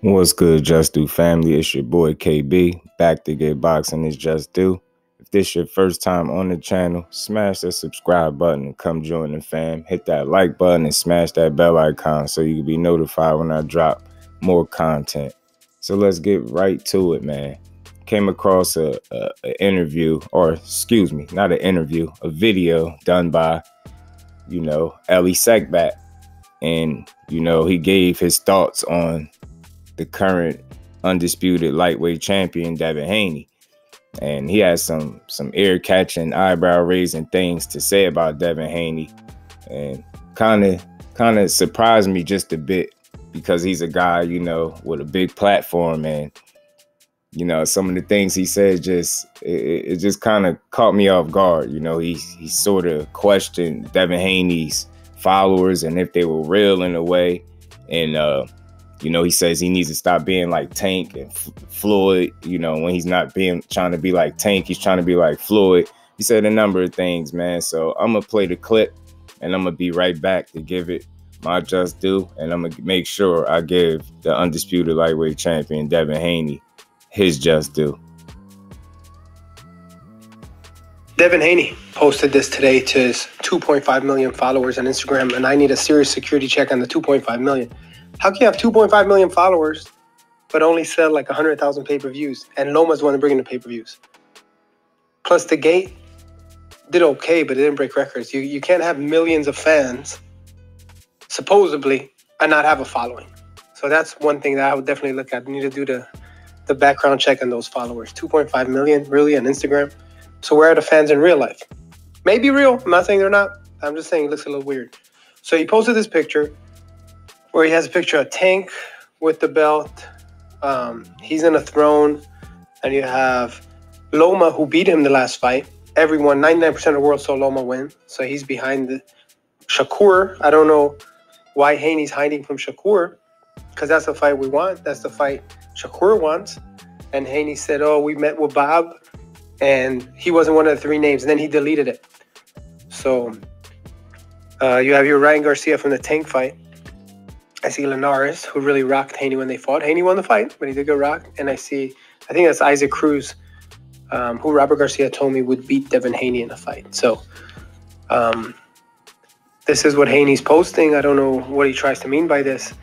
What's good, Just Do family? It's your boy KB, back to get boxing is Just Do. If this your first time on the channel, smash that subscribe button and come join the fam. Hit that like button and smash that bell icon so you can be notified when I drop more content. So let's get right to it, man. Came across a interview, or excuse me, not an interview, a video done by, Elie Seckbach. And, he gave his thoughts on the current undisputed lightweight champion, Devin Haney. And he has some ear-catching, eyebrow-raising things to say about Devin Haney. And kind of surprised me just a bit because he's a guy, with a big platform. And, some of the things he said it just kind of caught me off guard. He sort of questioned Devin Haney's followers and if they were real in a way. And, he says he needs to stop being like Tank and Floyd. When he's not trying to be like Tank, he's trying to be like Floyd. He said a number of things, man. So I'm going to play the clip and I'm going to be right back to give it my just due. And I'm going to make sure I give the undisputed lightweight champion, Devin Haney, his just due. Devin Haney posted this today to his 2.5 million followers on Instagram, and I need a serious security check on the 2.5 million. How can you have 2.5 million followers but only sell like 100,000 pay-per-views? And Loma's the one bringing the pay-per-views. Plus, the Gate did okay, but it didn't break records. You can't have millions of fans, supposedly, and not have a following. So that's one thing that I would definitely look at. You need to do the background check on those followers. 2.5 million, really, on Instagram. So where are the fans in real life? Maybe real. I'm not saying they're not. I'm just saying it looks a little weird. So he posted this picture where he has a picture of Tank with the belt. He's in a throne. And you have Loma, who beat him the last fight. Everyone, 99% of the world saw Loma win. So he's behind Shakur. I don't know why Haney's hiding from Shakur, because that's the fight we want. That's the fight Shakur wants. And Haney said, oh, we met with Bob, and he wasn't one of the three names. And then he deleted it. So you have your Ryan Garcia from the Tank fight. I see Linares, who really rocked Haney when they fought. Haney won the fight, but he did get rocked. And I think that's Isaac Cruz, who Robert Garcia told me would beat Devin Haney in a fight. So this is what Haney's posting. I don't know what he tries to mean by this.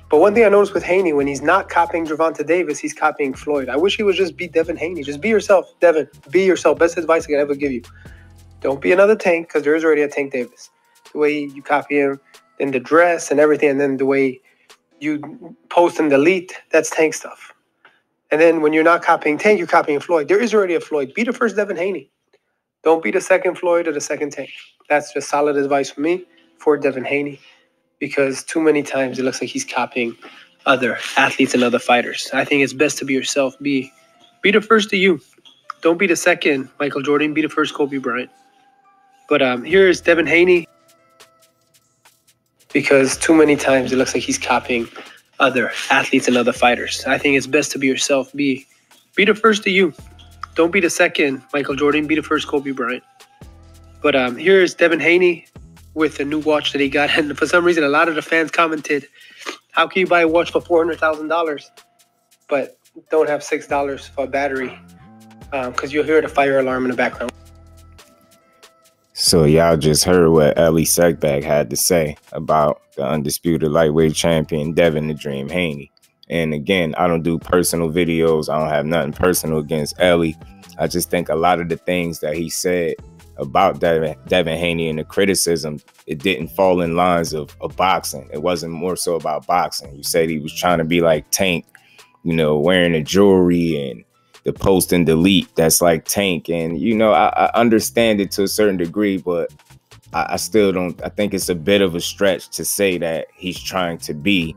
But one thing I noticed with Haney, when he's not copying Gervonta Davis, he's copying Floyd. I wish he would just beat Devin Haney. Just be yourself, Devin. Be yourself. Best advice I can ever give you. Don't be another Tank, because there is already a Tank Davis. The way you copy him in the dress and everything, and then the way you post and delete, that's Tank stuff. And then when you're not copying Tank, you're copying Floyd. There is already a Floyd. Be the first Devin Haney. Don't be the second Floyd or the second Tank. That's just solid advice for me for Devin Haney, because too many times it looks like he's copying other athletes and other fighters. I think it's best to be yourself. Be the first to you. Don't be the second Michael Jordan. Be the first Kobe Bryant. But here is Devin Haney, because too many times it looks like he's copying other athletes and other fighters. I think it's best to be yourself. Be the first to you. Don't be the second Michael Jordan. Be the first Kobe Bryant. But here is Devin Haney with a new watch that he got. And for some reason, a lot of the fans commented, how can you buy a watch for $400,000 but don't have $6 for a battery? Because you'll hear the fire alarm in the background. So y'all just heard what Elie Seckbach had to say about the undisputed lightweight champion, Devin the Dream Haney. And again, I don't do personal videos. I don't have nothing personal against Elie. I just think a lot of the things that he said about Devin Haney and the criticism, it didn't fall in lines of boxing. It wasn't more so about boxing. You said he was trying to be like Tank, wearing the jewelry and the post and delete that's like Tank. And, I understand it to a certain degree, but I still don't. I think it's a bit of a stretch to say that he's trying to be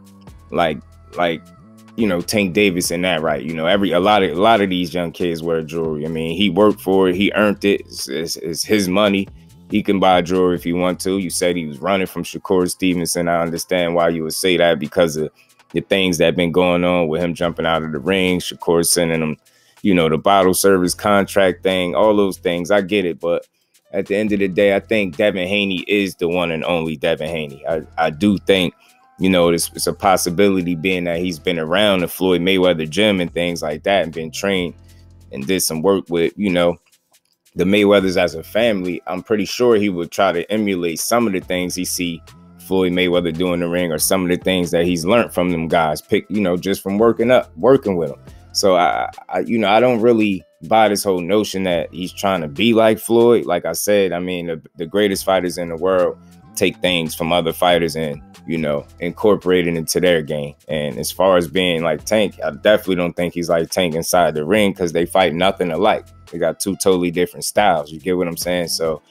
like Tank Davis in that, right? A lot of these young kids wear jewelry. I mean, he worked for it. He earned it. It's his money. He can buy jewelry if he wants to. You said he was running from Shakur Stevenson. I understand why you would say that, because of the things that have been going on with him jumping out of the ring, Shakur sending him, the bottle service contract thing, all those things. I get it. But at the end of the day, I think Devin Haney is the one and only Devin Haney. I do think you know, it's a possibility being that he's been around the Floyd Mayweather gym and things like that and been trained and did some work with, you know, the Mayweathers as a family. I'm pretty sure he would try to emulate some of the things he see Floyd Mayweather do in the ring, or some of the things that he's learned from them guys, you know, just from working with them. So I you know, I don't really buy this whole notion that he's trying to be like Floyd. Like I said, I mean, the greatest fighters in the world take things from other fighters and, you know, incorporate it into their game. And as far as being like Tank, I definitely don't think he's like Tank inside the ring, because they fight nothing alike. They got two totally different styles. You get what I'm saying? So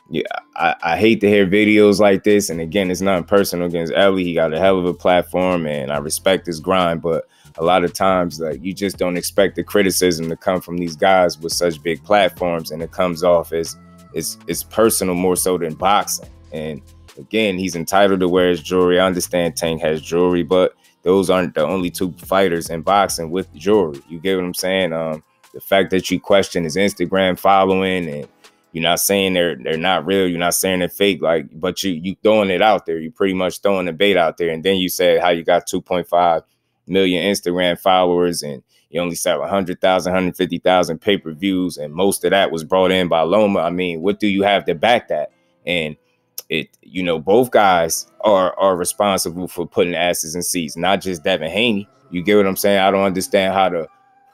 yeah, I hate to hear videos like this. And again, it's nothing personal against Elie. He got a hell of a platform and I respect his grind. But a lot of times, like, you just don't expect the criticism to come from these guys with such big platforms. And it comes off as it's personal more so than boxing. And again, he's entitled to wear his jewelry. I understand Tank has jewelry, but those aren't the only two fighters in boxing with jewelry. You get what I'm saying? The fact that you question his Instagram following, and you're not saying they're not real, you're not saying they're fake, like, but you throwing it out there. You pretty much throwing the bait out there. And then you said how you got 2.5 million Instagram followers and you only sell 100,000, 150,000 pay-per-views, and most of that was brought in by Loma. I mean, what do you have to back that? And you know, both guys are responsible for putting asses in seats, not just Devin Haney. You get what I'm saying? I don't understand how the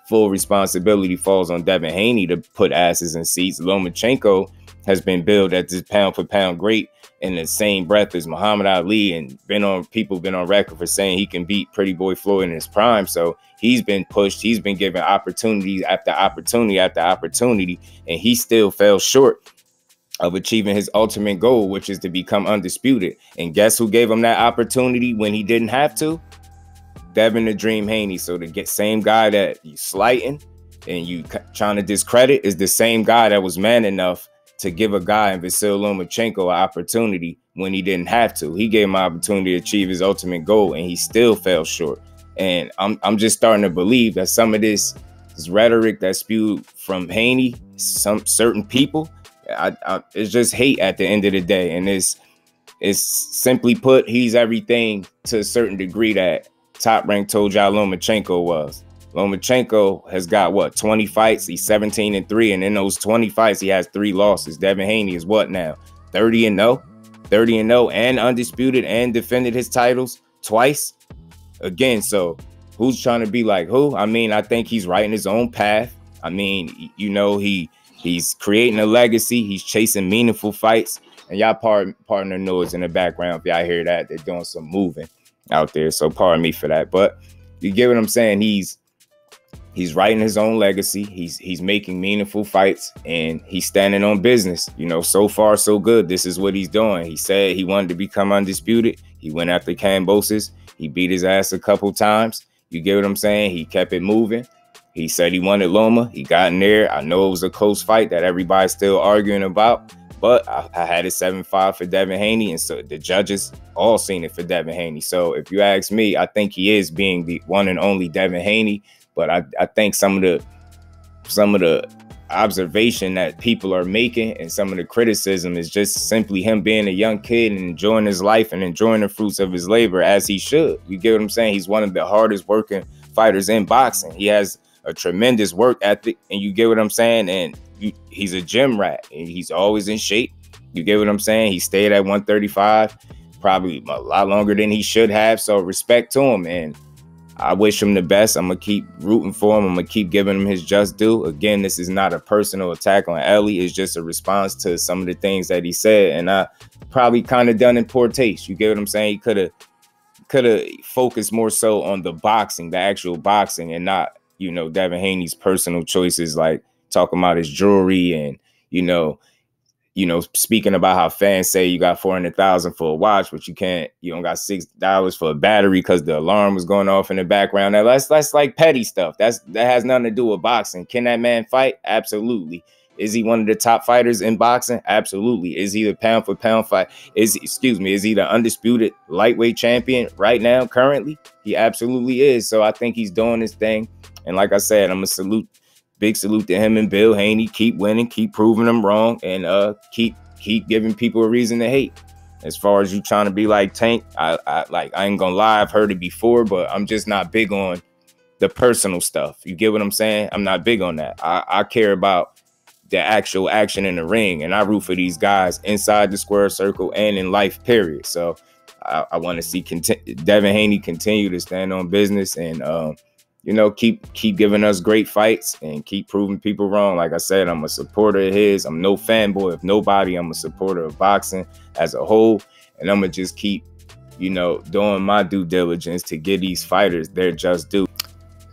full responsibility falls on Devin Haney to put asses in seats. Lomachenko has been billed as this pound for pound great in the same breath as Muhammad Ali, and people been on record for saying he can beat Pretty Boy Floyd in his prime. So he's been pushed. He's been given opportunity after opportunity after opportunity, and he still fell short of achieving his ultimate goal, which is to become undisputed. And guess who gave him that opportunity when he didn't have to? Devin the Dream Haney. So the same guy that you slighting and you trying to discredit is the same guy that was man enough to give a guy in Vasyl Lomachenko an opportunity when he didn't have to. He gave him an opportunity to achieve his ultimate goal, and he still fell short. And I'm just starting to believe that some of this rhetoric that's spewed from Haney, some certain people, it's just hate at the end of the day. And it's simply put, he's everything to a certain degree that Top Rank told y'all Lomachenko was. Lomachenko has got, what, 20 fights? He's 17-3, and in those 20 fights, he has 3 losses. Devin Haney is what now? 30-0? 30-0 and undisputed and defended his titles twice? Again, so who's trying to be like who? I mean, I think he's writing his own path. I mean, you know, he's creating a legacy. He's chasing meaningful fights. And y'all pardon the noise in the background if y'all hear that. They're doing some moving out there, so pardon me for that. But you get what I'm saying? He's writing his own legacy. He's making meaningful fights, and he's standing on business. You know, so far so good. This is what he's doing. He said he wanted to become undisputed. He went after Kambosos. He beat his ass a couple times. You get what I'm saying? He kept it moving. He said he wanted Loma. He got in there. I know it was a close fight that everybody's still arguing about, but I had it 7-5 for Devin Haney, and so the judges all seen it for Devin Haney. So if you ask me, I think he is being the one and only Devin Haney. But I think some of the observation that people are making and some of the criticism is just simply him being a young kid and enjoying his life and enjoying the fruits of his labor, as he should. You get what I'm saying? He's one of the hardest working fighters in boxing. He has a tremendous work ethic, and you get what I'm saying? And he's a gym rat, and he's always in shape. You get what I'm saying? He stayed at 135 probably a lot longer than he should have. So respect to him, and I wish him the best. I'm going to keep rooting for him. I'm going to keep giving him his just due. Again, this is not a personal attack on Elie. It's just a response to some of the things that he said. And I probably kind of done in poor taste. You get what I'm saying? He could have focused more so on the boxing, the actual boxing, and not, you know, Devin Haney's personal choices, like talking about his jewelry and, you know, speaking about how fans say you got 400,000 for a watch, but you don't got $6 for a battery because the alarm was going off in the background. Now that's like petty stuff. That has nothing to do with boxing. Can that man fight? Absolutely. Is he one of the top fighters in boxing? Absolutely. Is he the pound for pound fight? Is he the undisputed lightweight champion right now, currently? He absolutely is. So I think he's doing his thing. And like I said, I'm a big salute to him and Bill Haney. Keep winning, keep proving them wrong, and keep giving people a reason to hate. As far as you trying to be like Tank, I ain't gonna lie, I've heard it before, but I'm just not big on the personal stuff. You get what I'm saying? I'm not big on that. I care about the actual action in the ring, and I root for these guys inside the square circle and in life, period. So I want to see Devin Haney continue to stand on business and keep giving us great fights and keep proving people wrong. Like I said, I'm a supporter of his. I'm no fanboy of nobody. I'm a supporter of boxing as a whole, and I'm gonna just keep doing my due diligence to get these fighters their just due.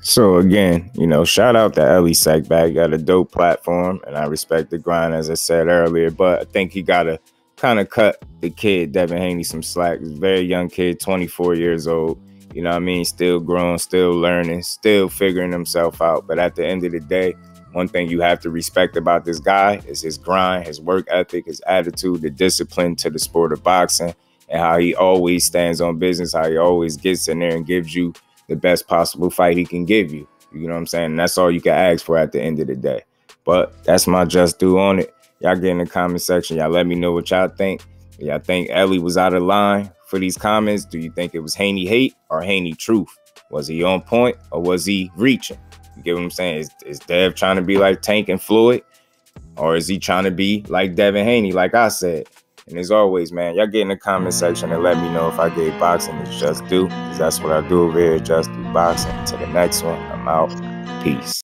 So again, shout out to Elie Seckbach. Got a dope platform, and I respect the grind, as I said earlier. But I think he got to kind of cut the kid, Devin Haney, some slack. He's a very young kid, 24 years old. You know what I mean? Still growing, still learning, still figuring himself out. But at the end of the day, one thing you have to respect about this guy is his grind, his work ethic, his attitude, the discipline to the sport of boxing, and how he always stands on business, how he always gets in there and gives you the best possible fight he can give you. You know what I'm saying? And that's all you can ask for at the end of the day. But that's my just due on it. Y'all get in the comment section. Y'all let me know what y'all think. Y'all think Elie was out of line for these comments? Do you think it was Haney hate or Haney truth? Was he on point or was he reaching? You get what I'm saying? Is Dev trying to be like Tank and Floyd? Or is he trying to be like Devin Haney, like I said? And as always, man, y'all get in the comment section and let me know if I gave boxing its just due, because that's what I do over here, just do boxing. Until the next one, I'm out. Peace.